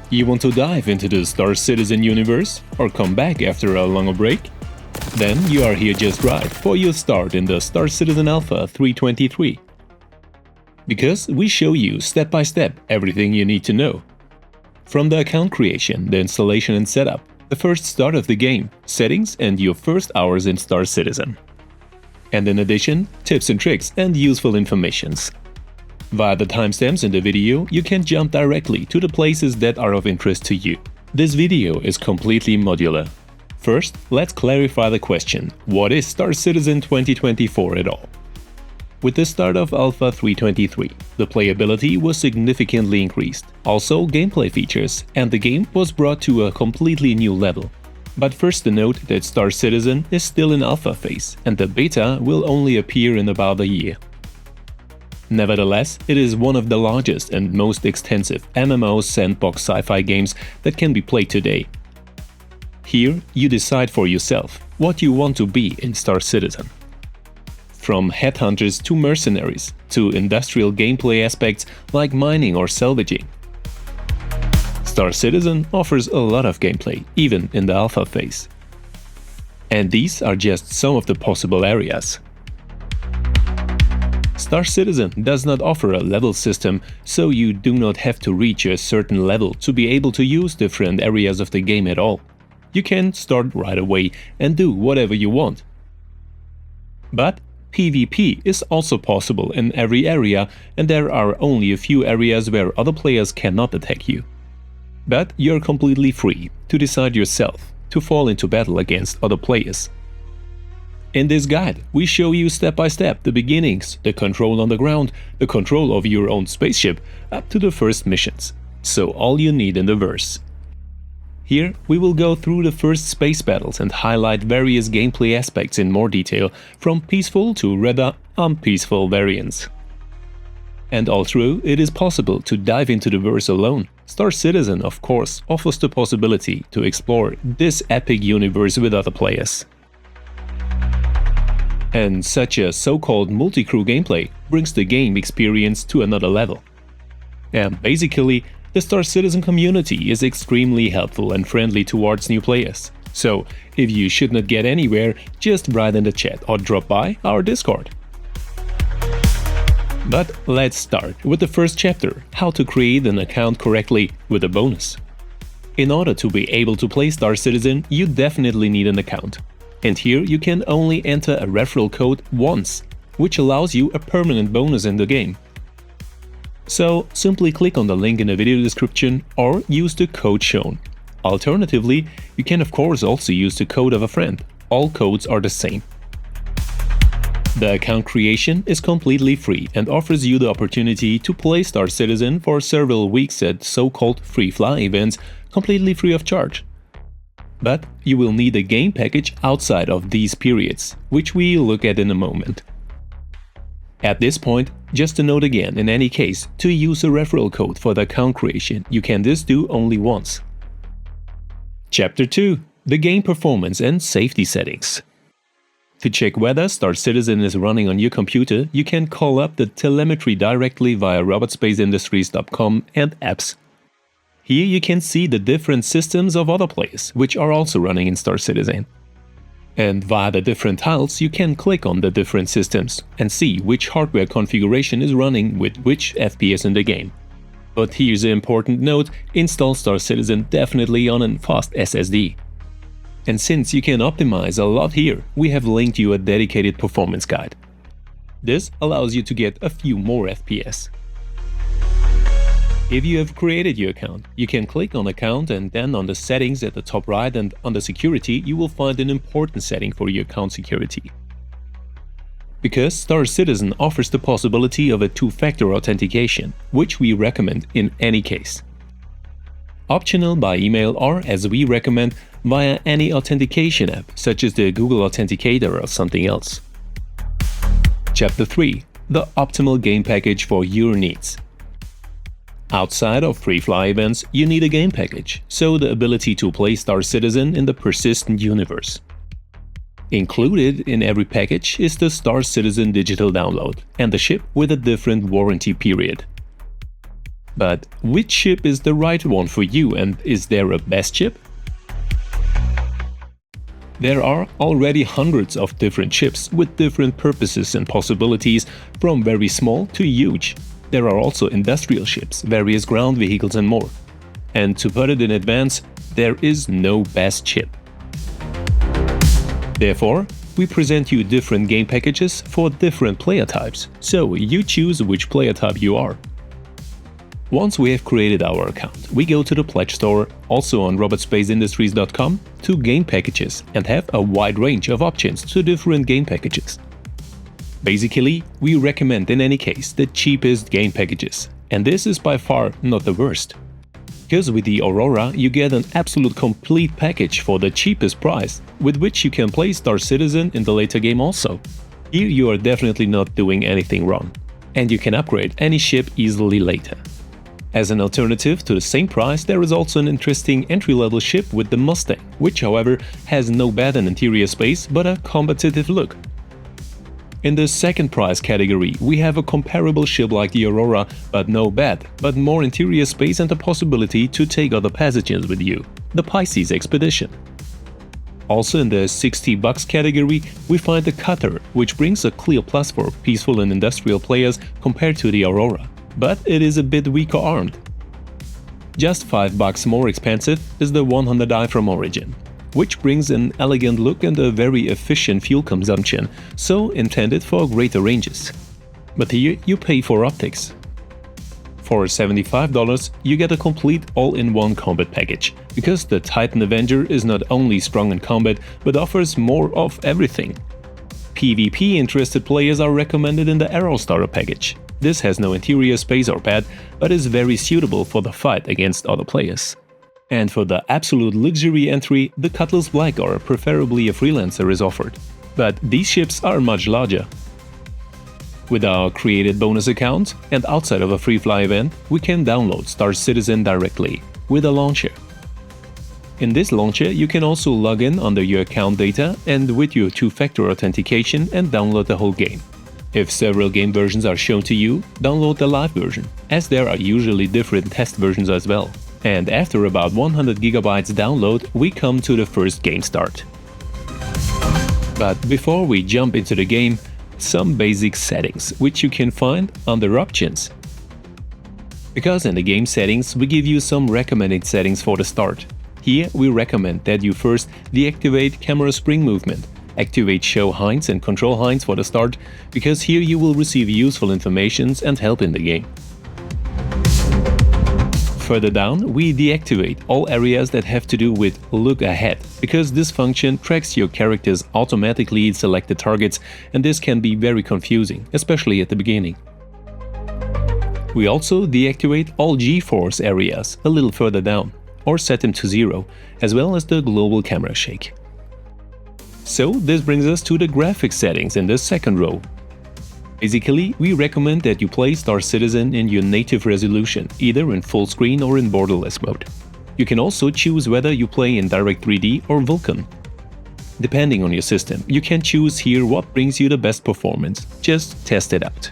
You want to dive into the Star Citizen universe or come back after a longer break? Then you are here just right for your start in the Star Citizen Alpha 3.23. Because we show you step by step everything you need to know. From the account creation, the installation and setup, the first start of the game, settings and your first hours in Star Citizen. And in addition, tips and tricks and useful informations. Via the timestamps in the video, you can jump directly to the places that are of interest to you. This video is completely modular. First, let's clarify the question, what is Star Citizen 2024 at all? With the start of Alpha 3.23, the playability was significantly increased, also gameplay features, and the game was brought to a completely new level. But first to note that Star Citizen is still in alpha phase, and the beta will only appear in about a year. Nevertheless, it is one of the largest and most extensive MMO sandbox sci-fi games that can be played today. Here, you decide for yourself what you want to be in Star Citizen. From headhunters to mercenaries, to industrial gameplay aspects like mining or salvaging. Star Citizen offers a lot of gameplay, even in the alpha phase. And these are just some of the possible areas. Star Citizen does not offer a level system, so you do not have to reach a certain level to be able to use different areas of the game at all. You can start right away and do whatever you want. But PvP is also possible in every area, and there are only a few areas where other players cannot attack you. But you're completely free to decide yourself to fall into battle against other players. In this guide, we show you step by step the beginnings, the control on the ground, the control of your own spaceship, up to the first missions. So all you need in the verse. Here, we will go through the first space battles and highlight various gameplay aspects in more detail, from peaceful to rather unpeaceful variants. And although it is possible to dive into the verse alone, Star Citizen, of course, offers the possibility to explore this epic universe with other players. And such a so-called multi-crew gameplay brings the game experience to another level. And basically, the Star Citizen community is extremely helpful and friendly towards new players. So, if you should not get anywhere, just write in the chat or drop by our Discord. But let's start with the first chapter, how to create an account correctly with a bonus. In order to be able to play Star Citizen, you definitely need an account. And here you can only enter a referral code once, which allows you a permanent bonus in the game. So simply click on the link in the video description or use the code shown. Alternatively, you can of course also use the code of a friend. All codes are the same. The account creation is completely free and offers you the opportunity to play Star Citizen for several weeks at so-called free fly events completely free of charge. But you will need a game package outside of these periods, which we'll look at in a moment. At this point, just a note again, in any case, to use a referral code for the account creation, you can this do only once. Chapter 2. The game performance and safety settings. To check whether Star Citizen is running on your computer, you can call up the telemetry directly via robotspaceindustries.com and apps. Here you can see the different systems of other players, which are also running in Star Citizen. And via the different tiles, you can click on the different systems and see which hardware configuration is running with which FPS in the game. But here's an important note, install Star Citizen definitely on a fast SSD. And since you can optimize a lot here, we have linked you a dedicated performance guide. This allows you to get a few more FPS. If you have created your account, you can click on Account and then on the settings at the top right and under Security you will find an important setting for your account security. Because Star Citizen offers the possibility of a two-factor authentication, which we recommend in any case. Optional by email or, as we recommend, via any authentication app such as the Google Authenticator or something else. Chapter 3. The optimal game package for your needs. Outside of free fly events, you need a game package, so the ability to play Star Citizen in the persistent universe. Included in every package is the Star Citizen digital download and the ship with a different warranty period. But which ship is the right one for you, and is there a best ship? There are already hundreds of different ships with different purposes and possibilities, from very small to huge. There are also industrial ships, various ground vehicles and more. And to put it in advance, there is no best ship. Therefore, we present you different game packages for different player types, so you choose which player type you are. Once we have created our account, we go to the Pledge Store, also on robotspaceindustries.com, to Game Packages and have a wide range of options to different game packages. Basically, we recommend in any case the cheapest game packages, and this is by far not the worst. Because with the Aurora you get an absolute complete package for the cheapest price, with which you can play Star Citizen in the later game also. Here you are definitely not doing anything wrong, and you can upgrade any ship easily later. As an alternative to the same price, there is also an interesting entry-level ship with the Mustang, which however has no bad in interior space but a competitive look. In the second price category, we have a comparable ship like the Aurora, but no bed, but more interior space and the possibility to take other passengers with you, the Pisces Expedition. Also in the $60 category, we find the Cutter, which brings a clear plus for peaceful and industrial players compared to the Aurora, but it is a bit weaker armed. Just $5 more expensive is the 100i from Origin, which brings an elegant look and a very efficient fuel consumption, so intended for greater ranges. But here you pay for optics. For $75, you get a complete all-in-one combat package, because the Titan Avenger is not only strong in combat, but offers more of everything. PvP interested players are recommended in the Arrow Starter package. This has no interior space or pad, but is very suitable for the fight against other players. And for the absolute luxury entry, the Cutlass Black or preferably a Freelancer is offered. But these ships are much larger. With our created bonus account, and outside of a free fly event, we can download Star Citizen directly, with a launcher. In this launcher, you can also log in under your account data and with your two-factor authentication and download the whole game. If several game versions are shown to you, download the live version, as there are usually different test versions as well. And after about 100 GB download, we come to the first game start. But before we jump into the game, some basic settings, which you can find under Options. Because in the game settings, we give you some recommended settings for the start. Here we recommend that you first deactivate camera spring movement, activate show hints and control hints for the start, because here you will receive useful information and help in the game. Further down, we deactivate all areas that have to do with look ahead, because this function tracks your character's automatically selected targets, and this can be very confusing, especially at the beginning. We also deactivate all G-force areas a little further down, or set them to 0, as well as the global camera shake. So this brings us to the graphics settings in the second row. Basically, we recommend that you play Star Citizen in your native resolution, either in full screen or in borderless mode. You can also choose whether you play in Direct 3D or Vulkan. Depending on your system, you can choose here what brings you the best performance. Just test it out.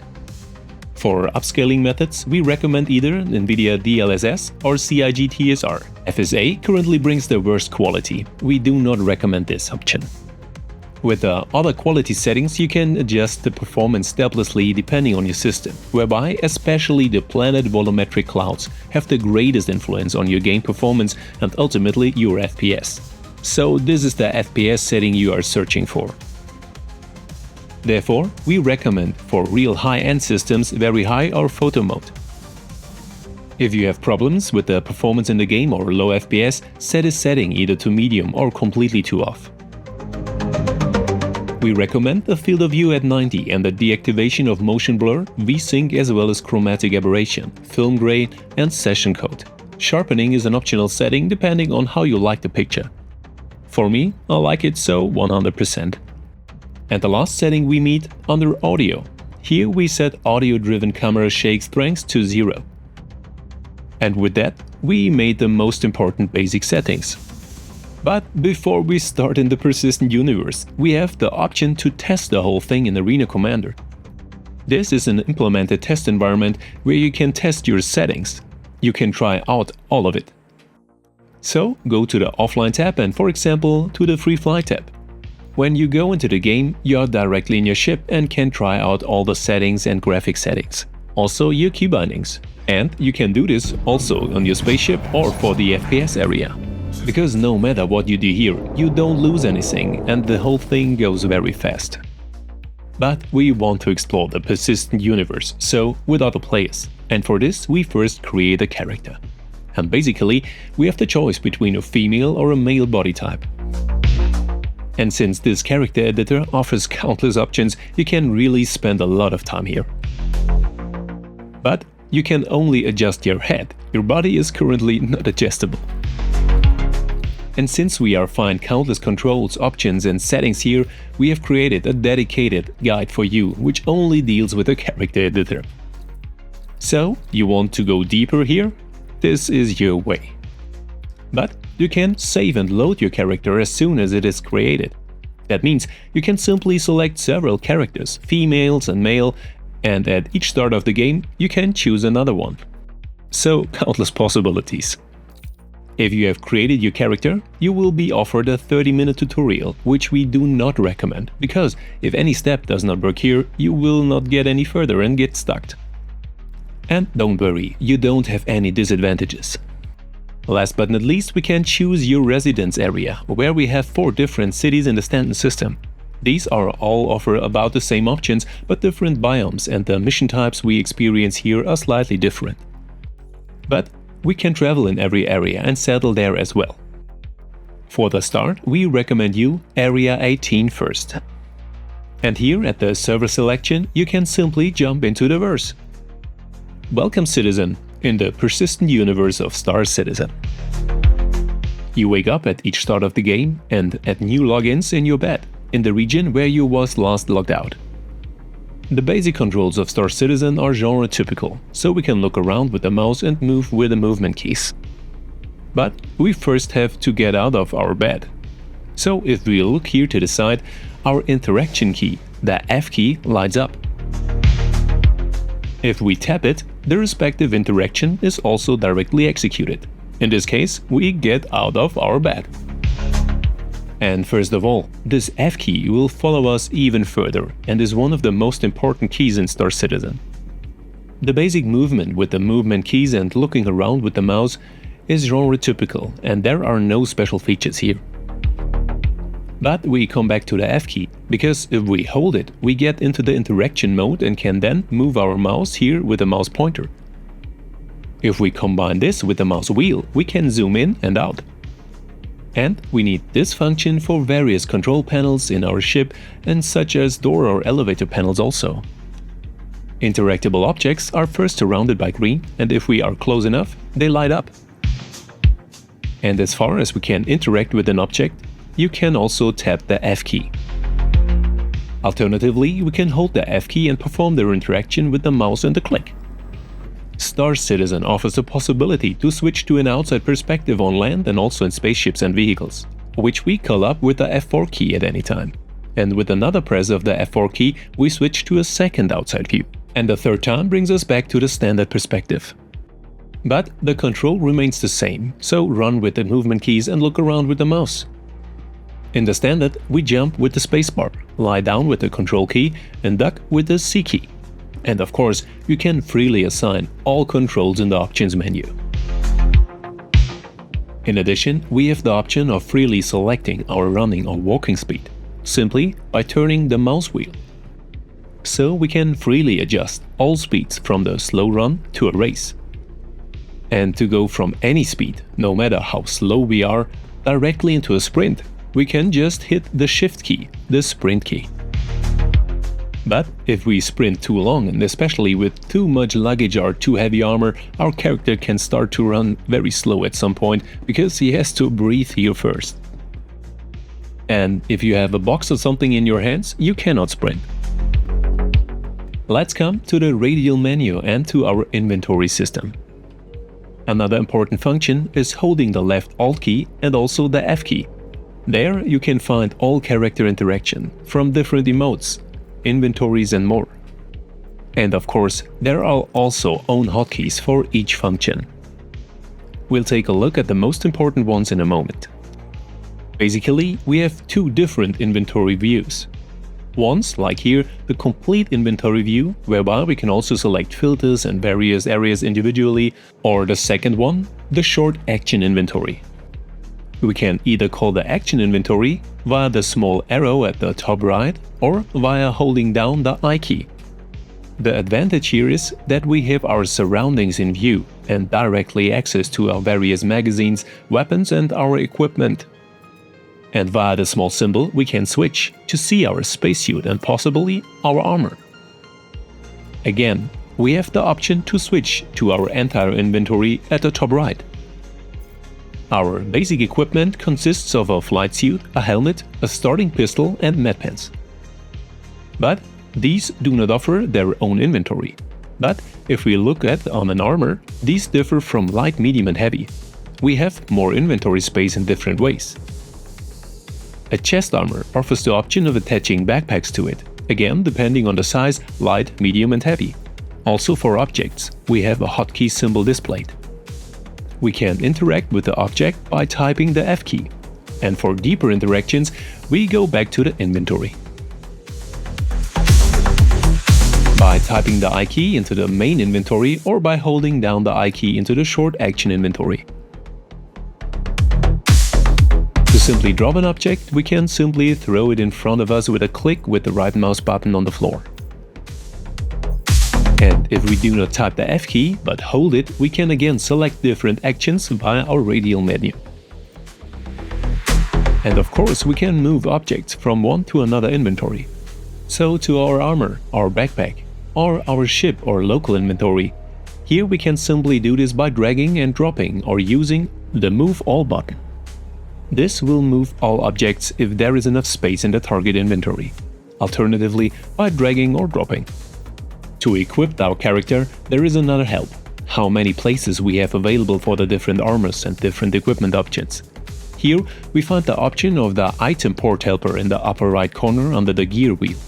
For upscaling methods, we recommend either NVIDIA DLSS or CIG TSR. FSA currently brings the worst quality. We do not recommend this option. With other quality settings, you can adjust the performance stepwise depending on your system, whereby especially the planet volumetric clouds have the greatest influence on your game performance and ultimately your FPS. So this is the FPS setting you are searching for. Therefore, we recommend for real high-end systems very high or photo mode. If you have problems with the performance in the game or low FPS, set a setting either to medium or completely to off. We recommend a field of view at 90 and the deactivation of motion blur, V-Sync as well as chromatic aberration, film gray and session code. Sharpening is an optional setting depending on how you like the picture. For me, I like it so 100%. And the last setting we meet under audio. Here we set audio-driven camera shake strength to 0. And with that, we made the most important basic settings. But before we start in the persistent universe, we have the option to test the whole thing in Arena Commander. This is an implemented test environment where you can test your settings. you can try out all of it. So go to the offline tab and, for example, to the free flight tab. When you go into the game, you are directly in your ship and can try out all the settings and graphic settings. Also your key bindings. And you can do this also on your spaceship or for the FPS area. Because no matter what you do here, you don't lose anything and the whole thing goes very fast. But we want to explore the persistent universe, so with other players. And for this, we first create a character. And basically, we have the choice between a female or a male body type. And since this character editor offers countless options, you can really spend a lot of time here. But you can only adjust your head, your body is currently not adjustable. And since we are find countless controls, options and settings here, we have created a dedicated guide for you which only deals with the character editor. So, you want to go deeper here? This is your way. But you can save and load your character as soon as it is created. That means you can simply select several characters, females and male, and at each start of the game you can choose another one. So countless possibilities. If you have created your character, you will be offered a 30-minute tutorial, which we do not recommend, because if any step does not work here, you will not get any further and get stuck. And don't worry, you don't have any disadvantages. Last but not least, we can choose your residence area, where we have 4 different cities in the Stanton system. These are all offer about the same options, but different biomes, and the mission types we experience here are slightly different. But we can travel in every area and settle there as well. For the start, we recommend you Area 18 first. And here at the server selection, you can simply jump into the verse. Welcome, citizen, in the persistent universe of Star Citizen. You wake up at each start of the game and at new logins in your bed, in the region where you was last logged out. The basic controls of Star Citizen are genre typical, so we can look around with the mouse and move with the movement keys. But we first have to get out of our bed. So if we look here to the side, our interaction key, the F key, lights up. If we tap it, the respective interaction is also directly executed. In this case, we get out of our bed. And first of all, this F key will follow us even further and is one of the most important keys in Star Citizen. The basic movement with the movement keys and looking around with the mouse is genre typical and there are no special features here. But we come back to the F key, because if we hold it, we get into the interaction mode and can then move our mouse here with the mouse pointer. If we combine this with the mouse wheel, we can zoom in and out. And we need this function for various control panels in our ship, and such as door or elevator panels also. Interactable objects are first surrounded by green, and if we are close enough, they light up. And as far as we can interact with an object, you can also tap the F key. Alternatively, we can hold the F key and perform the interaction with the mouse and the click. Star Citizen offers the possibility to switch to an outside perspective on land and also in spaceships and vehicles, which we call up with the F4 key at any time. And with another press of the F4 key, we switch to a second outside view. And the third time brings us back to the standard perspective. But the control remains the same, so run with the movement keys and look around with the mouse. In the standard, we jump with the spacebar, lie down with the control key, and duck with the C key. And of course, you can freely assign all controls in the options menu. In addition, we have the option of freely selecting our running or walking speed, simply by turning the mouse wheel. So we can freely adjust all speeds from the slow run to a race. And to go from any speed, no matter how slow we are, directly into a sprint, we can just hit the shift key, the sprint key. But if we sprint too long, and especially with too much luggage or too heavy armor, our character can start to run very slow at some point, because he has to breathe here first. And if you have a box or something in your hands, you cannot sprint. Let's come to the radial menu and to our inventory system. Another important function is holding the left Alt key and also the F key. There you can find all character interaction from different emotes, inventories and more. And of course, there are also own hotkeys for each function. We'll take a look at the most important ones in a moment. Basically, we have two different inventory views. One's, like here, the complete inventory view, whereby we can also select filters and various areas individually, or the second one, the short action inventory. We can either call the action inventory via the small arrow at the top right or via holding down the I key. The advantage here is that we have our surroundings in view and directly access to our various magazines, weapons and our equipment. And via the small symbol we can switch to see our spacesuit and possibly our armor. Again, we have the option to switch to our entire inventory at the top right. Our basic equipment consists of a flight suit, a helmet, a starting pistol and medpens. But these do not offer their own inventory. But if we look at on an armor, these differ from light, medium and heavy. We have more inventory space in different ways. A chest armor offers the option of attaching backpacks to it, again depending on the size, light, medium and heavy. Also for objects, we have a hotkey symbol displayed. We can interact with the object by typing the F key, and for deeper interactions, we go back to the inventory. By typing the I key into the main inventory or by holding down the I key into the short action inventory. To simply drop an object, we can simply throw it in front of us with a click with the right mouse button on the floor. And if we do not type the F key, but hold it, we can again select different actions via our radial menu. And of course, we can move objects from one to another inventory. So to our armor, our backpack, or our ship or local inventory. Here we can simply do this by dragging and dropping or using the Move All button. This will move all objects if there is enough space in the target inventory, alternatively by dragging or dropping. To equip our character, there is another help: how many places we have available for the different armors and different equipment options. Here we find the option of the item port helper in the upper right corner under the gear wheel.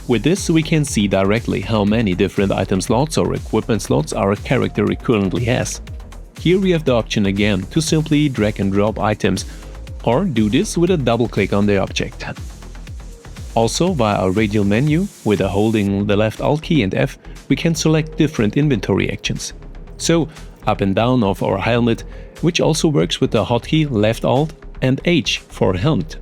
With this we can see directly how many different item slots or equipment slots our character currently has. Here we have the option again to simply drag and drop items, or do this with a double click on the object. Also via our radial menu, with holding the left Alt key and F, we can select different inventory actions. So up and down of our helmet, which also works with the hotkey left Alt and H for helmet.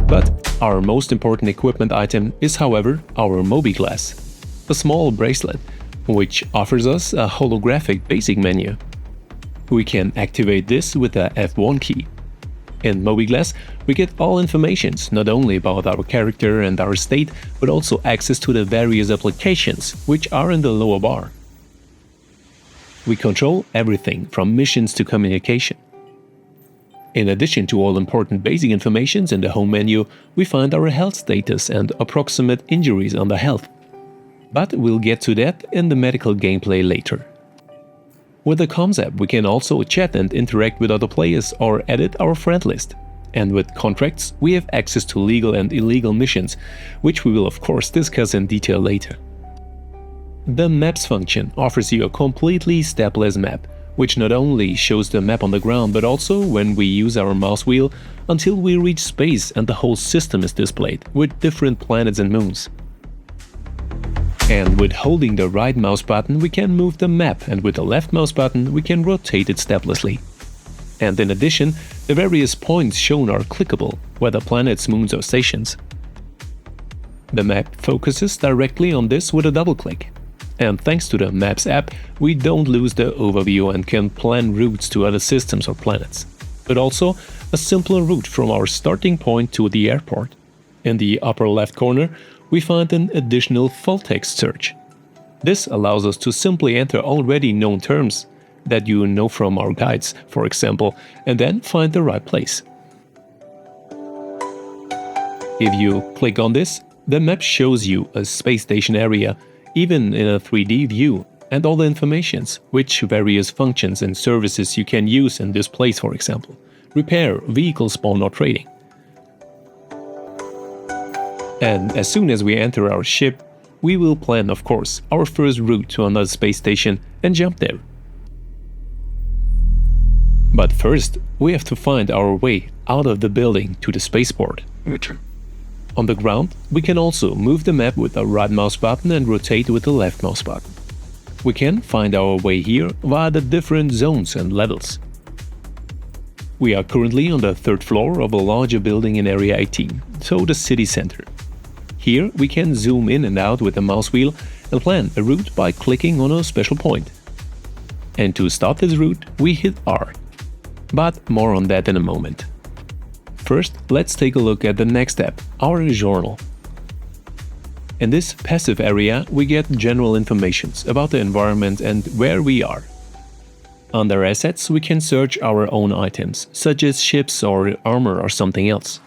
But our most important equipment item is, however, our MobiGlas, a small bracelet which offers us a holographic basic menu. We can activate this with the F1 key. In MobiGlas, we get all informations not only about our character and our state, but also access to the various applications which are in the lower bar. We control everything from missions to communication. In addition to all important basic informations in the home menu, we find our health status and approximate injuries on the health. But we'll get to that in the medical gameplay later. With the comms app, we can also chat and interact with other players or edit our friend list. And with contracts, we have access to legal and illegal missions, which we will of course discuss in detail later. The Maps function offers you a completely stepless map, which not only shows the map on the ground, but also when we use our mouse wheel until we reach space and the whole system is displayed, with different planets and moons. And with holding the right mouse button we can move the map, and with the left mouse button we can rotate it steplessly. And in addition, the various points shown are clickable, whether planets, moons or stations. The map focuses directly on this with a double click. And thanks to the Maps app, we don't lose the overview and can plan routes to other systems or planets, but also a simpler route from our starting point to the airport. In the upper left corner, we find an additional full-text search. This allows us to simply enter already known terms that you know from our guides, for example, and then find the right place. If you click on this, the map shows you a space station area, even in a 3D view, and all the informations, which various functions and services you can use in this place, for example, repair, vehicle spawn or trading. And as soon as we enter our ship, we will plan, of course, our first route to another space station and jump there. But first, we have to find our way out of the building to the spaceport. On the ground, we can also move the map with the right mouse button and rotate with the left mouse button. We can find our way here via the different zones and levels. We are currently on the third floor of a larger building in Area 18, so the city center. Here we can zoom in and out with the mouse wheel and plan a route by clicking on a special point. And to start this route, we hit R. But more on that in a moment. First, let's take a look at the next step, our journal. In this passive area, we get general information about the environment and where we are. Under assets, we can search our own items, such as ships or armor or something else.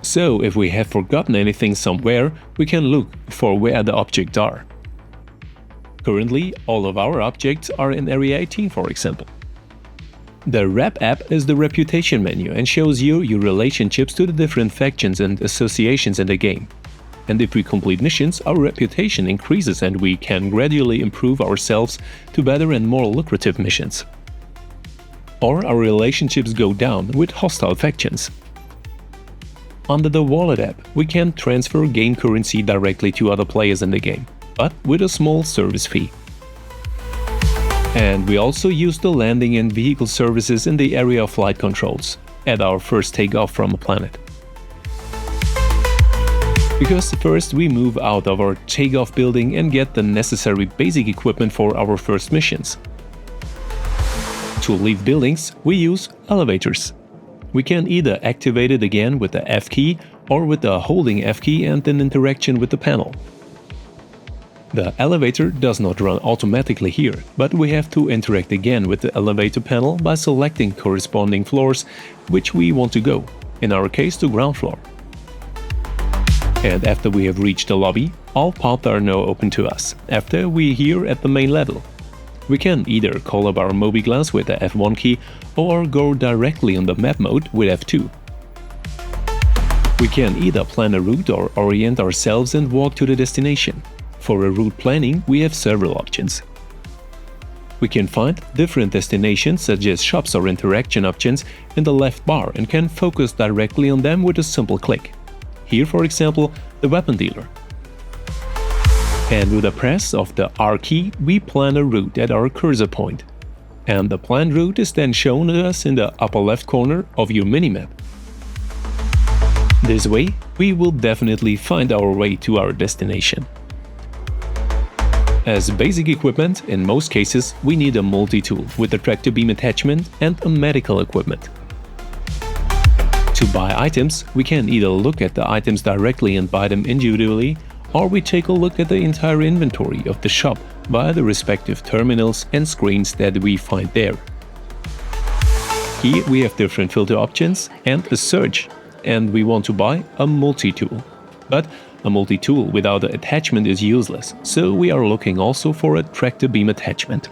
So, if we have forgotten anything somewhere, we can look for where the objects are. Currently, all of our objects are in Area 18, for example. The Rep app is the reputation menu and shows you your relationships to the different factions and associations in the game. And if we complete missions, our reputation increases and we can gradually improve ourselves to better and more lucrative missions. Or our relationships go down with hostile factions. Under the Wallet app, we can transfer game currency directly to other players in the game, but with a small service fee. And we also use the landing and vehicle services in the area of flight controls, at our first takeoff from a planet. Because first we move out of our takeoff building and get the necessary basic equipment for our first missions. To leave buildings, we use elevators. We can either activate it again with the F key or with the holding F key and an interaction with the panel. The elevator does not run automatically here, but we have to interact again with the elevator panel by selecting corresponding floors which we want to go, in our case to ground floor. And after we have reached the lobby, all paths are now open to us, after we're here at the main level. We can either call up our MobiGlas with the F1 key or go directly on the map mode with F2. We can either plan a route or orient ourselves and walk to the destination. For a route planning, we have several options. We can find different destinations such as shops or interaction options in the left bar and can focus directly on them with a simple click. Here, for example, the weapon dealer. And with a press of the R key, we plan a route at our cursor point. And the planned route is then shown to us in the upper left corner of your minimap. This way, we will definitely find our way to our destination. As basic equipment, in most cases, we need a multi-tool with a tractor beam attachment and a medical equipment. To buy items, we can either look at the items directly and buy them individually, or we take a look at the entire inventory of the shop via the respective terminals and screens that we find there. Here we have different filter options and a search, and we want to buy a multi-tool. But a multi-tool without an attachment is useless, so we are looking also for a tractor beam attachment.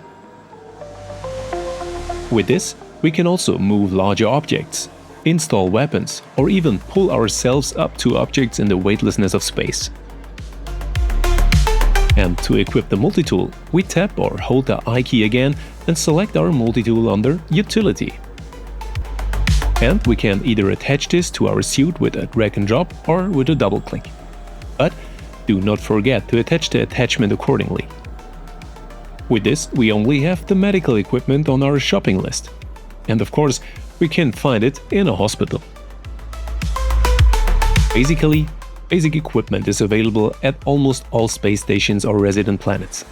With this, we can also move larger objects, install weapons, or even pull ourselves up to objects in the weightlessness of space. And to equip the multi-tool, we tap or hold the I key again and select our multi-tool under Utility. And we can either attach this to our suit with a drag and drop or with a double click. But do not forget to attach the attachment accordingly. With this, we only have the medical equipment on our shopping list. And of course, we can find it in a hospital. Basically, basic equipment is available at almost all space stations or resident planets.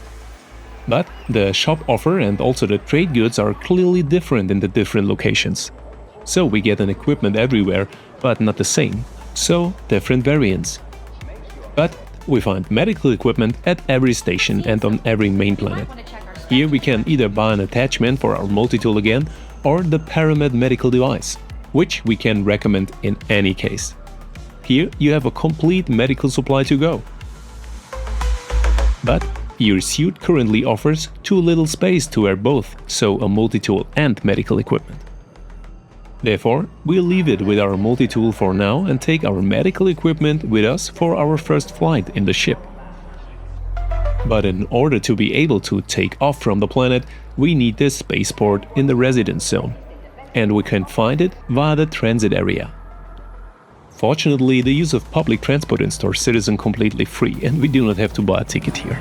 But the shop offer and also the trade goods are clearly different in the different locations. So we get an equipment everywhere, but not the same. So different variants. But we find medical equipment at every station and on every main planet. Here we can either buy an attachment for our multi-tool again or the Paramed medical device, which we can recommend in any case. Here you have a complete medical supply to go. But your suit currently offers too little space to wear both, so a multi-tool and medical equipment. Therefore, we'll leave it with our multi-tool for now and take our medical equipment with us for our first flight in the ship. But in order to be able to take off from the planet, we need this spaceport in the residence zone. and we can find it via the transit area. Fortunately, the use of public transport in Star Citizen is completely free and we do not have to buy a ticket here.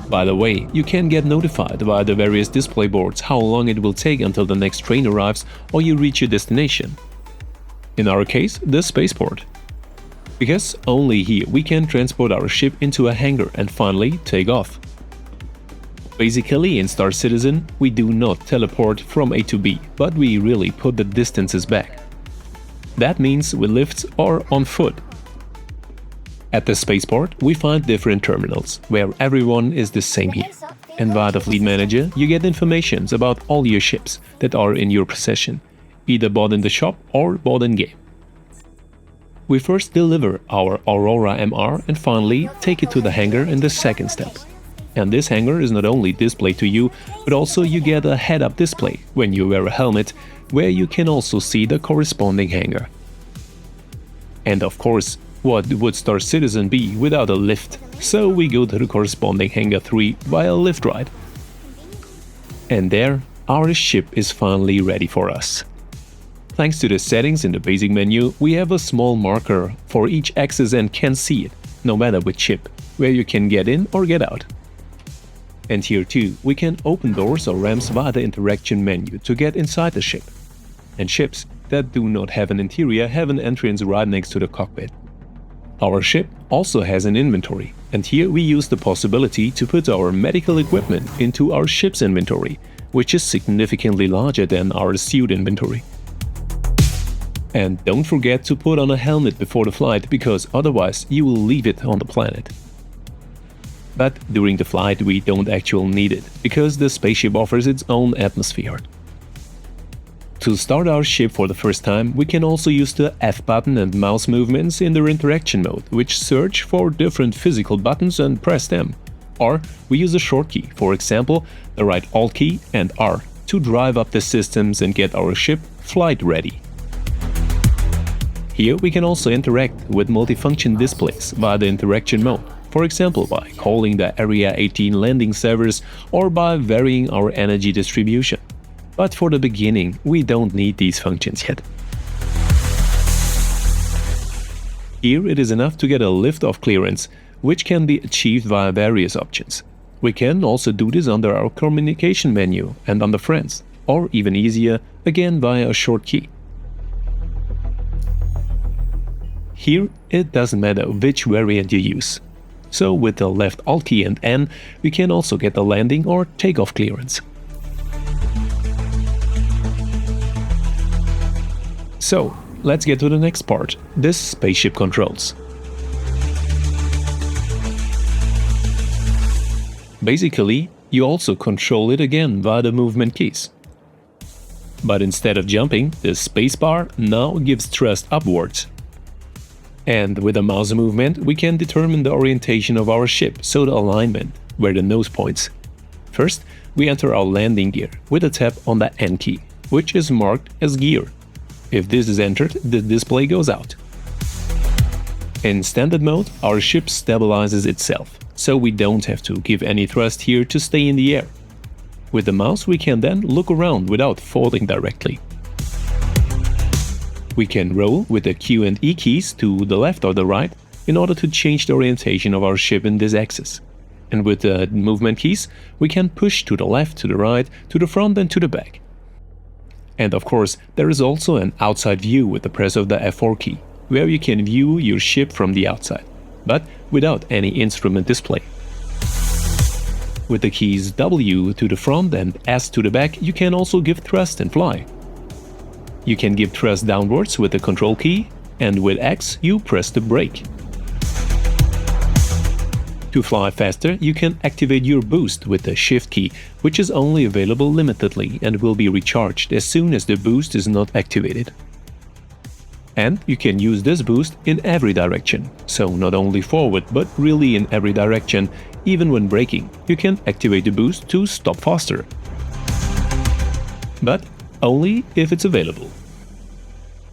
By the way, you can get notified via the various display boards how long it will take until the next train arrives or you reach your destination. In our case, the spaceport. Because only here we can transport our ship into a hangar and finally take off. Basically, in Star Citizen, we do not teleport from A to B, but we really put the distances back. That means with lifts or on foot. At the spaceport, we find different terminals, where everyone is the same here. And via the Fleet Manager, you get information about all your ships that are in your possession, either bought in the shop or bought in-game. We first deliver our Aurora MR and finally take it to the hangar in the second step. And this hangar is not only displayed to you, but also you get a head-up display when you wear a helmet, where you can also see the corresponding hangar. And of course, what would Star Citizen be without a lift? So we go to the corresponding hangar 3 via lift ride. And there, our ship is finally ready for us. Thanks to the settings in the basic menu, we have a small marker for each axis and can see it, no matter which ship, where you can get in or get out. And here too, we can open doors or ramps via the interaction menu to get inside the ship. And ships that do not have an interior have an entrance right next to the cockpit. Our ship also has an inventory, and here we use the possibility to put our medical equipment into our ship's inventory, which is significantly larger than our suit inventory. And don't forget to put on a helmet before the flight, because otherwise you will leave it on the planet. But during the flight we don't actually need it, because the spaceship offers its own atmosphere. To start our ship for the first time, we can also use the F button and mouse movements in the interaction mode, which search for different physical buttons and press them. Or we use a short key, for example, the right Alt key and R, to drive up the systems and get our ship flight ready. Here we can also interact with multifunction displays via the interaction mode, for example by calling the Area 18 landing servers or by varying our energy distribution. But for the beginning, we don't need these functions yet. Here it is enough to get a lift-off clearance, which can be achieved via various options. We can also do this under our communication menu and under Friends, or even easier, again via a short key. Here it doesn't matter which variant you use. So with the left Alt key and N, we can also get the landing or takeoff clearance. So, let's get to the next part, this spaceship controls. Basically, you also control it again via the movement keys. But instead of jumping, the spacebar now gives thrust upwards. And with a mouse movement, we can determine the orientation of our ship, so the alignment, where the nose points. First, we enter our landing gear with a tap on the N key, which is marked as gear. If this is entered, the display goes out. In standard mode, our ship stabilizes itself, so we don't have to give any thrust here to stay in the air. With the mouse we can then look around without falling directly. We can roll with the Q and E keys to the left or the right in order to change the orientation of our ship in this axis. And with the movement keys, we can push to the left, to the right, to the front and to the back. And of course, there is also an outside view with the press of the F4 key, where you can view your ship from the outside, but without any instrument display. With the keys W to the front and S to the back, you can also give thrust and fly. You can give thrust downwards with the control key, and with X you press the brake. To fly faster, you can activate your boost with the Shift key, which is only available limitedly and will be recharged as soon as the boost is not activated. And you can use this boost in every direction, so not only forward but really in every direction. Even when braking, you can activate the boost to stop faster. But only if it's available.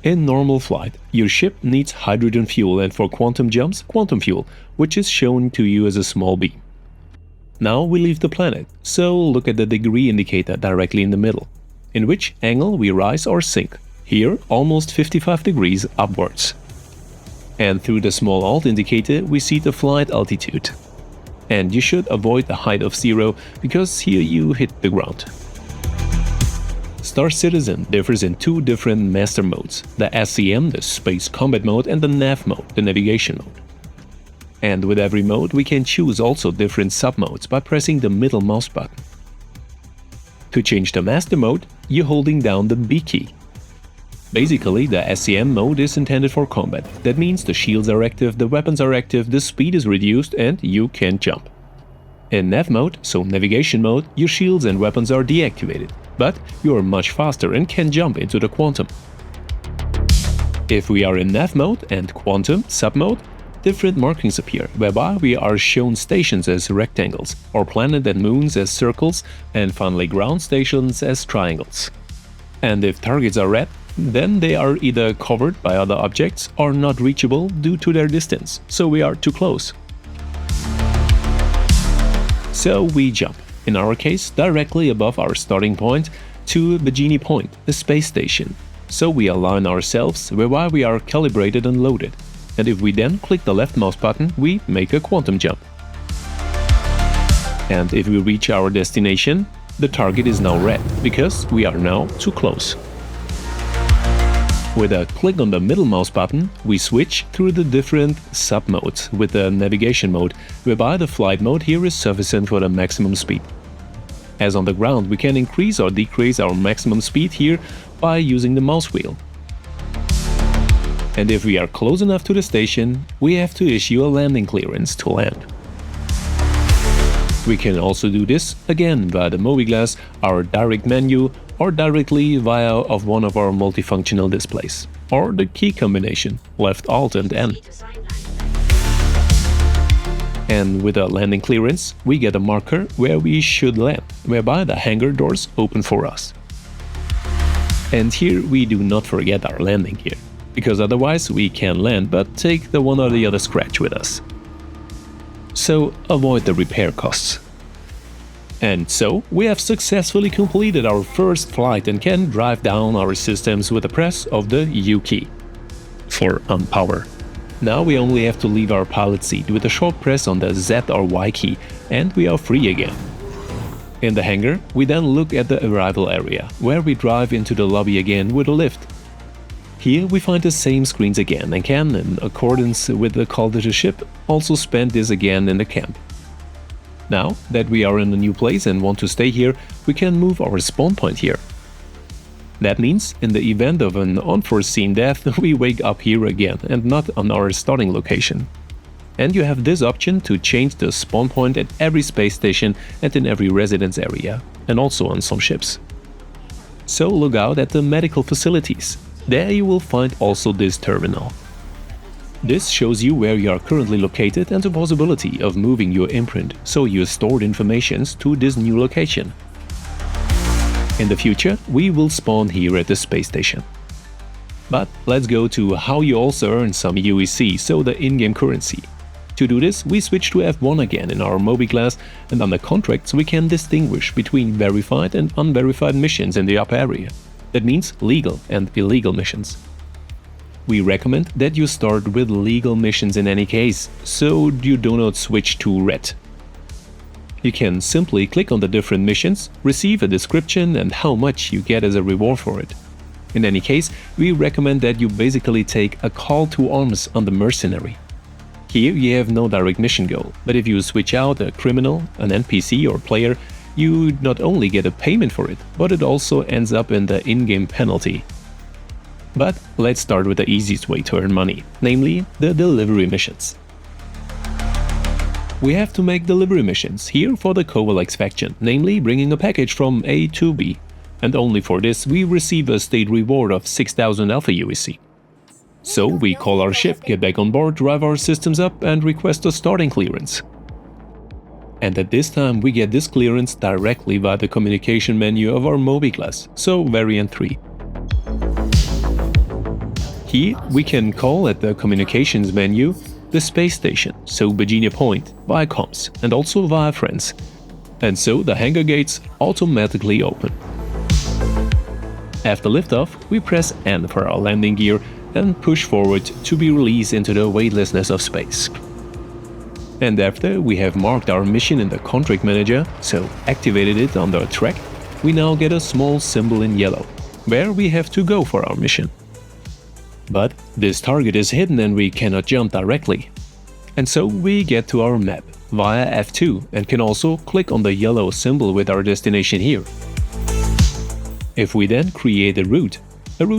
In normal flight, your ship needs hydrogen fuel and for quantum jumps, quantum fuel, which is shown to you as a small beam. Now we leave the planet, so look at the degree indicator directly in the middle. in which angle we rise or sink, here almost 55 degrees upwards. And through the small alt indicator we see the flight altitude. And you should avoid the height of 0 because here you hit the ground. Star Citizen differs in two different master modes, the SCM, the Space Combat Mode, and the NAV Mode, the Navigation Mode. And with every mode we can choose also different sub-modes by pressing the middle mouse button. To change the master mode, you're holding down the B key. Basically, the SCM mode is intended for combat. That means the shields are active, the weapons are active, the speed is reduced, and you can jump. In NAV mode, so navigation mode, your shields and weapons are deactivated, but you are much faster and can jump into the quantum. If we are in NAV mode and quantum sub-mode, different markings appear, whereby we are shown stations as rectangles, or planet and moons as circles, and finally ground stations as triangles. And if targets are red, then they are either covered by other objects or not reachable due to their distance, so we are too close. So we jump, in our case directly above our starting point, to Bikini Point, the space station. So we align ourselves whereby we are calibrated and loaded. And if we then click the left mouse button, we make a quantum jump. And if we reach our destination, the target is now red, because we are now too close. With a click on the middle mouse button, we switch through the different sub-modes with the navigation mode, whereby the flight mode here is sufficient for the maximum speed. As on the ground, we can increase or decrease our maximum speed here by using the mouse wheel. And if we are close enough to the station, we have to issue a landing clearance to land. We can also do this again via the MobiGlas, our direct menu, or directly via of one of our multifunctional displays, or the key combination left Alt and N. And with a landing clearance, we get a marker where we should land, whereby the hangar doors open for us. And here we do not forget our landing gear, because otherwise we can land but take the one or the other scratch with us. So avoid the repair costs. And so, we have successfully completed our first flight and can drive down our systems with the press of the U key for unpower. Now we only have to leave our pilot seat with a short press on the Z or Y key and we are free again. In the hangar, we then look at the arrival area, where we drive into the lobby again with a lift. Here we find the same screens again and can, in accordance with the call to the ship, also spend this again in the camp. Now that we are in a new place and want to stay here, we can move our spawn point here. That means, in the event of an unforeseen death, we wake up here again and not on our starting location. And you have this option to change the spawn point at every space station and in every residence area, and also on some ships. So look out at the medical facilities. There you will find also this terminal. This shows you where you are currently located and the possibility of moving your imprint, so your stored informations to this new location. In the future, we will spawn here at the space station. But let's go to how you also earn some UEC, so the in-game currency. To do this, we switch to F1 again in our MobiGlas, and under contracts we can distinguish between verified and unverified missions in the upper area. That means legal and illegal missions. We recommend that you start with legal missions in any case, so you do not switch to red. You can simply click on the different missions, receive a description and how much you get as a reward for it. In any case, we recommend that you basically take a call to arms on the Mercenary. Here you have no direct mission goal, but if you switch out a criminal, an NPC or player, you not only get a payment for it, but it also ends up in the in-game penalty. But let's start with the easiest way to earn money, namely the delivery missions. We have to make delivery missions here for the Covalex faction, namely bringing a package from A to B, and only for this we receive a state reward of 6000 Alpha UEC. So we call our ship, get back on board, drive our systems up and request a starting clearance. And at this time we get this clearance directly via the communication menu of our MobiGlas, so variant 3. Here we can call at the communications menu the space station, so Bikini Point, via comms and also via friends. And so the hangar gates automatically open. After liftoff, we press N for our landing gear and push forward to be released into the weightlessness of space. And after we have marked our mission in the contract manager, so activated it on the track, we now get a small symbol in yellow, where we have to go for our mission. But this target is hidden and we cannot jump directly. And so we get to our map via F2 and can also click on the yellow symbol with our destination here. If we then create a route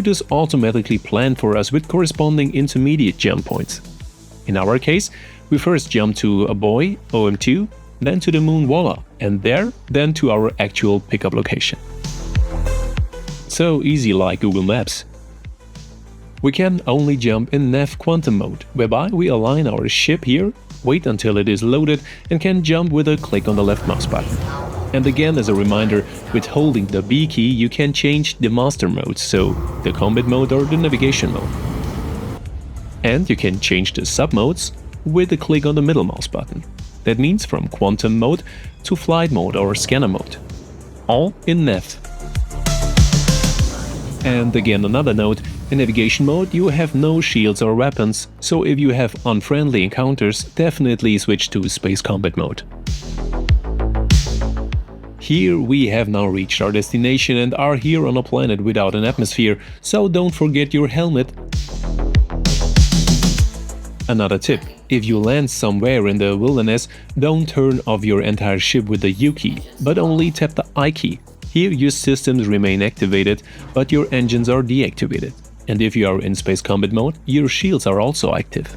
is automatically planned for us with corresponding intermediate jump points. In our case, we first jump to a buoy, OM2, then to the moon Walla, and then to our actual pickup location. So easy like Google Maps. We can only jump in NAV Quantum mode, whereby we align our ship here, wait until it is loaded, and can jump with a click on the left mouse button. And again, as a reminder, with holding the B key you can change the master mode, so the combat mode or the navigation mode. And you can change the sub-modes with a click on the middle mouse button. That means from quantum mode to flight mode or scanner mode. All in NAV. And again, another note, in navigation mode you have no shields or weapons, so if you have unfriendly encounters, definitely switch to space combat mode. Here we have now reached our destination and are here on a planet without an atmosphere, so don't forget your helmet. Another tip, if you land somewhere in the wilderness, don't turn off your entire ship with the U key, but only tap the I key. Here your systems remain activated, but your engines are deactivated. And if you are in space combat mode, your shields are also active.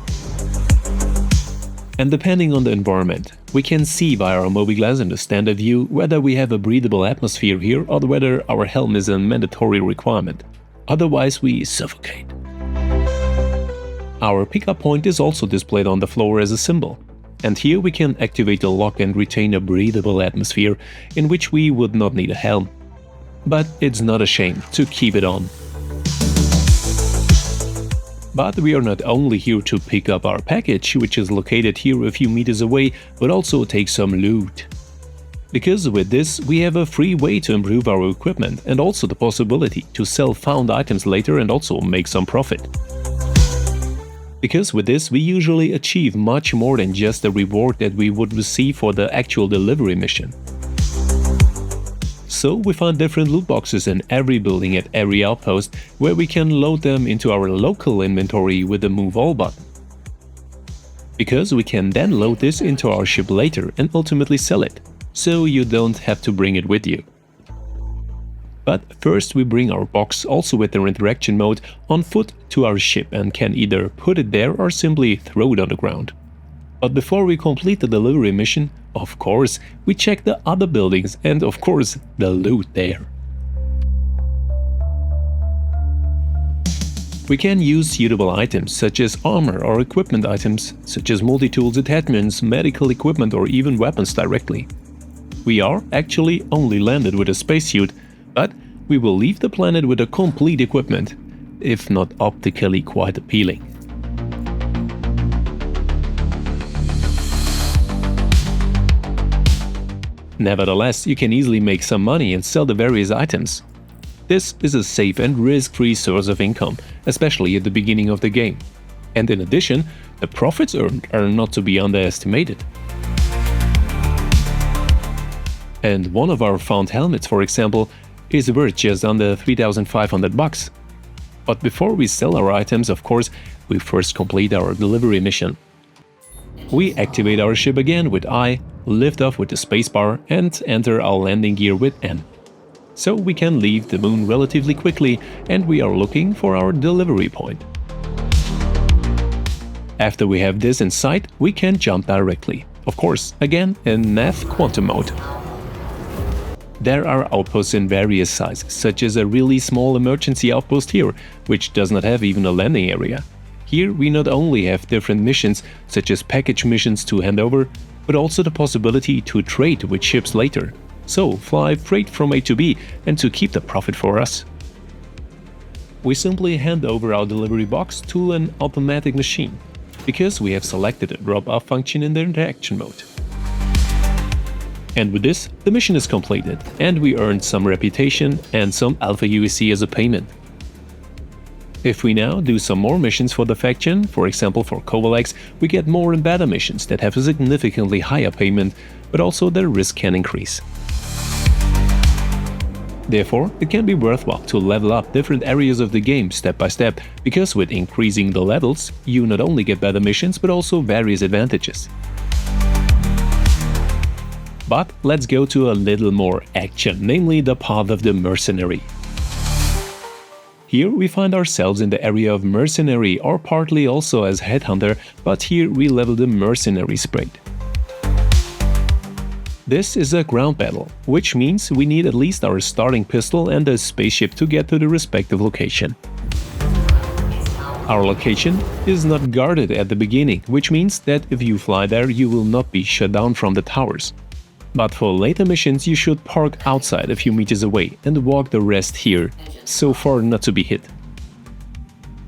And depending on the environment, we can see via our MobiGlas in the standard view whether we have a breathable atmosphere here or whether our helm is a mandatory requirement. Otherwise we suffocate. Our pickup point is also displayed on the floor as a symbol. And here we can activate the lock and retain a breathable atmosphere in which we would not need a helm. But it's not a shame to keep it on. But we are not only here to pick up our package, which is located here a few meters away, but also take some loot. Because with this, we have a free way to improve our equipment and also the possibility to sell found items later and also make some profit. Because with this, we usually achieve much more than just the reward that we would receive for the actual delivery mission. So we find different loot boxes in every building at every outpost, where we can load them into our local inventory with the Move All button. Because we can then load this into our ship later and ultimately sell it, so you don't have to bring it with you. But first we bring our box, also with the redirection mode, on foot to our ship and can either put it there or simply throw it on the ground. But before we complete the delivery mission, of course, we check the other buildings and of course the loot there. We can use suitable items such as armor or equipment items such as multi-tools attachments, medical equipment or even weapons directly. We are actually only landed with a spacesuit, but we will leave the planet with a complete equipment, if not optically quite appealing. Nevertheless, you can easily make some money and sell the various items. This is a safe and risk-free source of income, especially at the beginning of the game. And in addition, the profits earned are not to be underestimated. And one of our found helmets, for example, is worth just under 3,500 bucks. But before we sell our items, of course, we first complete our delivery mission. We activate our ship again with I, lift off with the spacebar and enter our landing gear with N. So we can leave the moon relatively quickly and we are looking for our delivery point. After we have this in sight, we can jump directly, of course, again in NAV Quantum mode. There are outposts in various sizes, such as a really small emergency outpost here, which does not have even a landing area. Here we not only have different missions, such as package missions to hand over, but also the possibility to trade with ships later. So fly freight from A to B and to keep the profit for us. We simply hand over our delivery box to an automatic machine, because we have selected a drop-off function in the interaction mode. And with this, the mission is completed, and we earned some reputation and some Alpha UEC as a payment. If we now do some more missions for the faction, for example for Kovalex, we get more and better missions that have a significantly higher payment, but also their risk can increase. Therefore, it can be worthwhile to level up different areas of the game step by step, because with increasing the levels, you not only get better missions but also various advantages. But let's go to a little more action, namely the path of the Mercenary. Here we find ourselves in the area of Mercenary, or partly also as Headhunter, but here we level the Mercenary sprite. This is a ground battle, which means we need at least our starting pistol and a spaceship to get to the respective location. Our location is not guarded at the beginning, which means that if you fly there you will not be shut down from the towers. But for later missions you should park outside a few meters away and walk the rest here, so far not to be hit.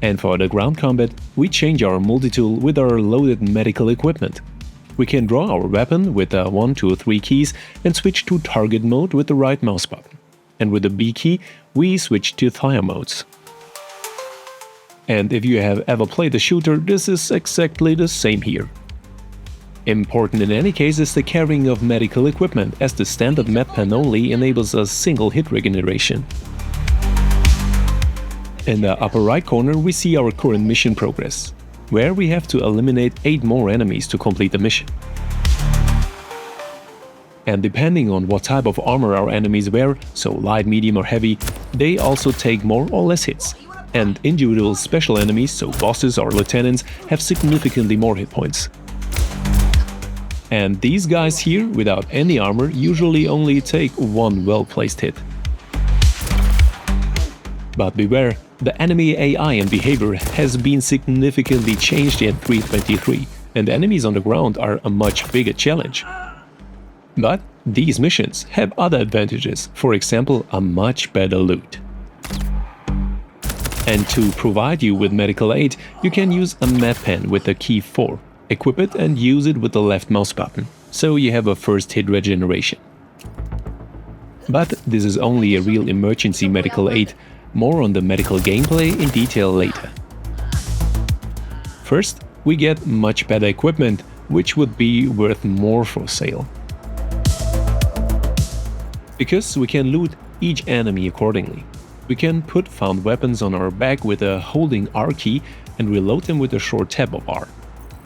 And for the ground combat, we change our multi-tool with our loaded medical equipment. We can draw our weapon with the 1, 2, 3 keys and switch to target mode with the right mouse button. And with the B key, we switch to fire modes. And if you have ever played a shooter, this is exactly the same here. Important in any case is the carrying of medical equipment, as the standard med pen only enables a single hit regeneration. In the upper right corner we see our current mission progress, where we have to eliminate 8 more enemies to complete the mission. And depending on what type of armor our enemies wear, so light, medium or heavy, they also take more or less hits. And individual special enemies, so bosses or lieutenants, have significantly more hit points. And these guys here, without any armor, usually only take 1 well-placed hit. But beware, the enemy AI and behavior has been significantly changed in 3.23, and enemies on the ground are a much bigger challenge. But these missions have other advantages, for example a much better loot. And to provide you with medical aid, you can use a med pen with the key 4. Equip it and use it with the left mouse button, so you have a first hit regeneration. But this is only a real emergency medical aid, more on the medical gameplay in detail later. First, we get much better equipment, which would be worth more for sale. Because we can loot each enemy accordingly. We can put found weapons on our back with a holding R key and reload them with a short tap of R.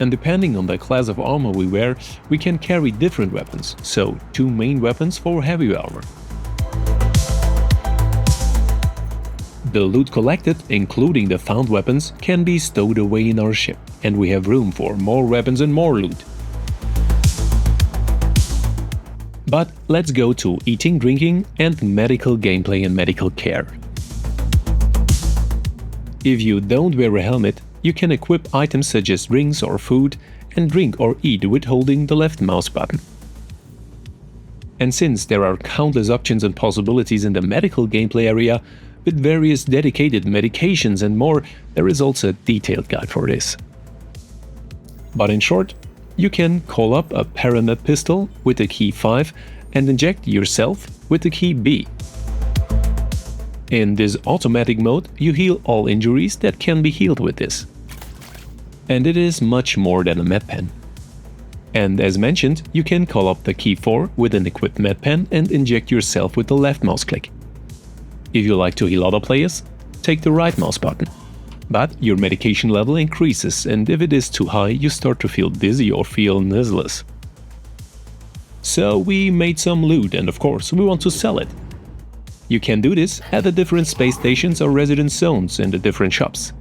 And depending on the class of armor we wear, we can carry different weapons, so 2 main weapons for heavy armor. The loot collected, including the found weapons, can be stowed away in our ship, and we have room for more weapons and more loot. But let's go to eating, drinking, and medical gameplay and medical care. If you don't wear a helmet, you can equip items such as rings or food and drink or eat with holding the left mouse button. And since there are countless options and possibilities in the medical gameplay area, with various dedicated medications and more, there is also a detailed guide for this. But in short, you can call up a paramed pistol with the key 5 and inject yourself with the key B. In this automatic mode, you heal all injuries that can be healed with this. And it is much more than a med pen. And as mentioned, you can call up the key 4 with an equipped med pen and inject yourself with the left mouse click. If you like to heal other players, take the right mouse button. But your medication level increases, and if it is too high, you start to feel dizzy or feel nauseous. So we made some loot, and of course we want to sell it. You can do this at the different space stations or residence zones in the different shops.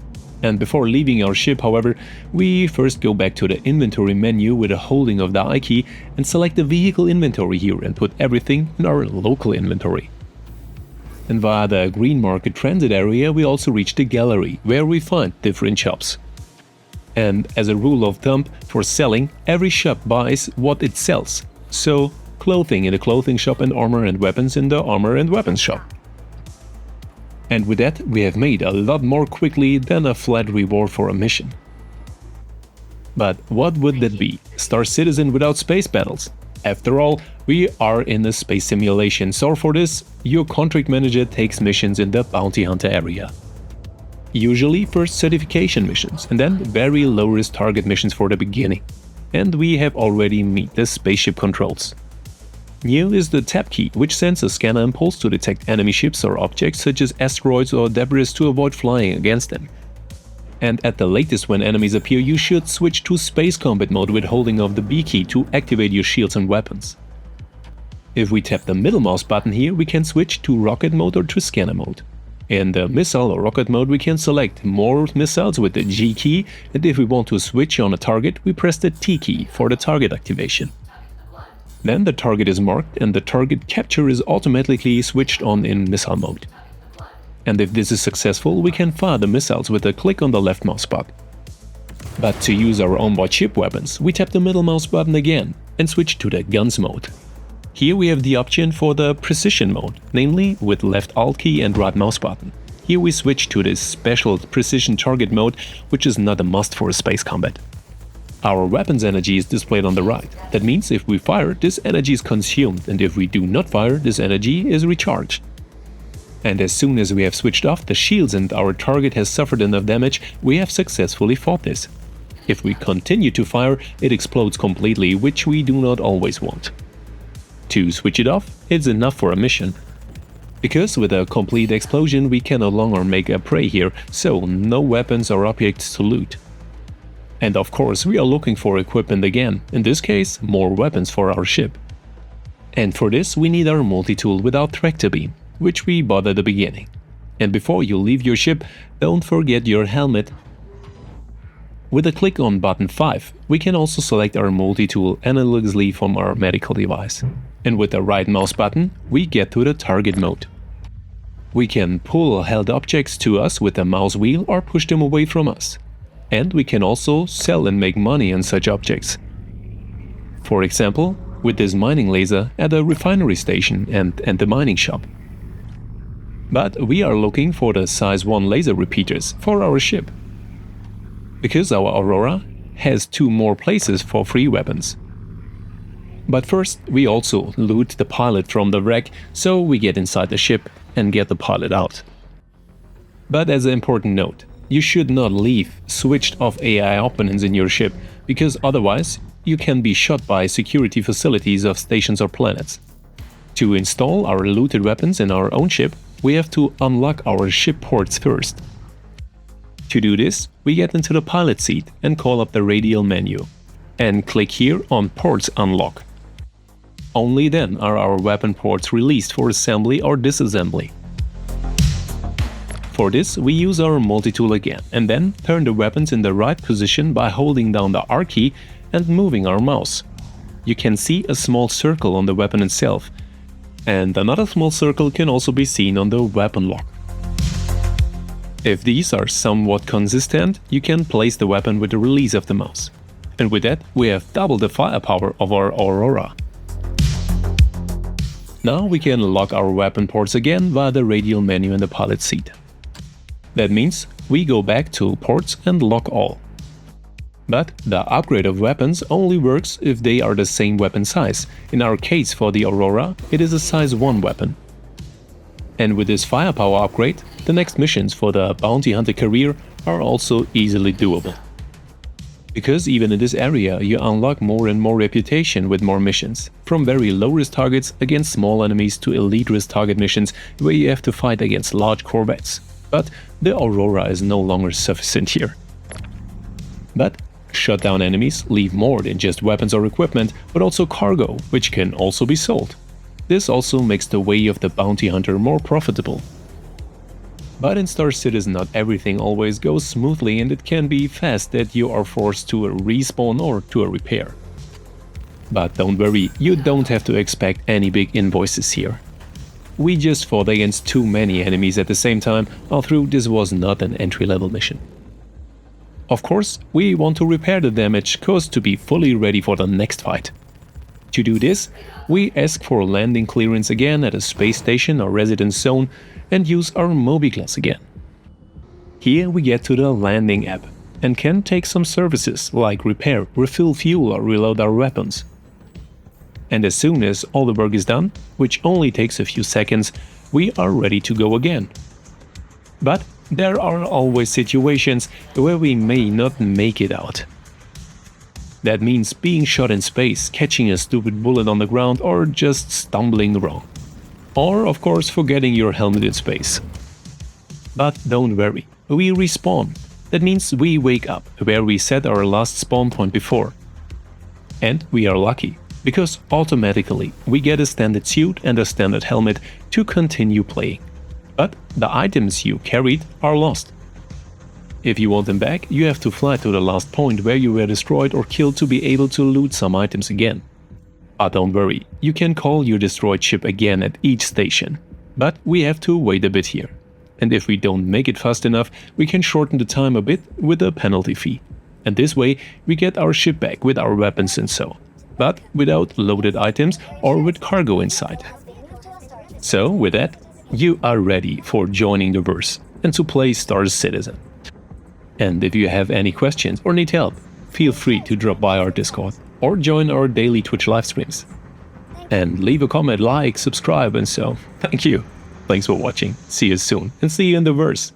And before leaving our ship, however, we first go back to the inventory menu with a holding of the I key and select the vehicle inventory here and put everything in our local inventory. And via the green market transit area we also reach the gallery, where we find different shops. And as a rule of thumb, for selling, every shop buys what it sells. So clothing in the clothing shop and armor and weapons in the armor and weapons shop. And with that, we have made a lot more quickly than a flat reward for a mission. But what would that be? Star Citizen without space battles? After all, we are in a space simulation, so for this, your contract manager takes missions in the bounty hunter area. Usually first certification missions and then very low-risk target missions for the beginning. And we have already met the spaceship controls. New is the tab key, which sends a scanner impulse to detect enemy ships or objects such as asteroids or debris to avoid flying against them. And at the latest when enemies appear, you should switch to space combat mode with holding of the B key to activate your shields and weapons. If we tap the middle mouse button here, we can switch to rocket mode or to scanner mode. In the missile or rocket mode, we can select more missiles with the G key, and if we want to switch on a target, we press the T key for the target activation. Then the target is marked and the target capture is automatically switched on in missile mode. And if this is successful, we can fire the missiles with a click on the left mouse button. But to use our onboard ship weapons, we tap the middle mouse button again and switch to the guns mode. Here we have the option for the precision mode, namely with left alt key and right mouse button. Here we switch to this special precision target mode, which is not a must for space combat. Our weapons energy is displayed on the right. That means if we fire, this energy is consumed, and if we do not fire, this energy is recharged. And as soon as we have switched off the shields and our target has suffered enough damage, we have successfully fought this. If we continue to fire, it explodes completely, which we do not always want. To switch it off, it's enough for a mission. Because with a complete explosion we can no longer make a prey here, so no weapons or objects to loot. And of course we are looking for equipment again, in this case more weapons for our ship. And for this we need our multi-tool without tractor beam, which we bought at the beginning. And before you leave your ship, don't forget your helmet. With a click on button 5, we can also select our multi-tool analogously from our medical device. And with the right mouse button, we get to the target mode. We can pull held objects to us with the mouse wheel or push them away from us. And we can also sell and make money on such objects. For example, with this mining laser at a refinery station and the mining shop. But we are looking for the size 1 laser repeaters for our ship. Because our Aurora has 2 more places for free weapons. But first, we also loot the pilot from the wreck, so we get inside the ship and get the pilot out. But as an important note, you should not leave switched off AI opponents in your ship, because otherwise you can be shot by security facilities of stations or planets. To install our looted weapons in our own ship, we have to unlock our ship ports first. To do this, we get into the pilot seat and call up the radial menu, and click here on Ports Unlock. Only then are our weapon ports released for assembly or disassembly. For this, we use our multi-tool again, and then turn the weapons in the right position by holding down the R key and moving our mouse. You can see a small circle on the weapon itself, and another small circle can also be seen on the weapon lock. If these are somewhat consistent, you can place the weapon with the release of the mouse. And with that, we have doubled the firepower of our Aurora. Now we can lock our weapon ports again via the radial menu in the pilot seat. That means we go back to ports and lock all. But the upgrade of weapons only works if they are the same weapon size. In our case for the Aurora, it is a size 1 weapon. And with this firepower upgrade, the next missions for the bounty hunter career are also easily doable. Because even in this area you unlock more and more reputation with more missions, from very low risk targets against small enemies to elite risk target missions where you have to fight against large corvettes. But the Aurora is no longer sufficient here. But shut down enemies leave more than just weapons or equipment, but also cargo, which can also be sold. This also makes the way of the bounty hunter more profitable. But in Star Citizen not everything always goes smoothly, and it can be fast that you are forced to a respawn or to a repair. But don't worry, you don't have to expect any big invoices here. We just fought against too many enemies at the same time, although this was not an entry-level mission. Of course, we want to repair the damage caused to be fully ready for the next fight. To do this, we ask for landing clearance again at a space station or residence zone and use our MobiGlas again. Here we get to the landing app and can take some services like repair, refill fuel or reload our weapons. And as soon as all the work is done, which only takes a few seconds, we are ready to go again. But there are always situations where we may not make it out. That means being shot in space, catching a stupid bullet on the ground, or just stumbling wrong. Or, of course, forgetting your helmet in space. But don't worry, we respawn. That means we wake up where we set our last spawn point before. And we are lucky, because automatically we get a standard suit and a standard helmet to continue playing. But the items you carried are lost. If you want them back, you have to fly to the last point where you were destroyed or killed to be able to loot some items again. But don't worry, you can call your destroyed ship again at each station. But we have to wait a bit here. And if we don't make it fast enough, we can shorten the time a bit with a penalty fee. And this way we get our ship back with our weapons and so, but without loaded items or with cargo inside. So with that, you are ready for joining the verse and to play Star Citizen. And if you have any questions or need help, feel free to drop by our Discord or join our daily Twitch live streams. And leave a comment, like, subscribe and so. Thank you. Thanks for watching, see you soon, and see you in the verse.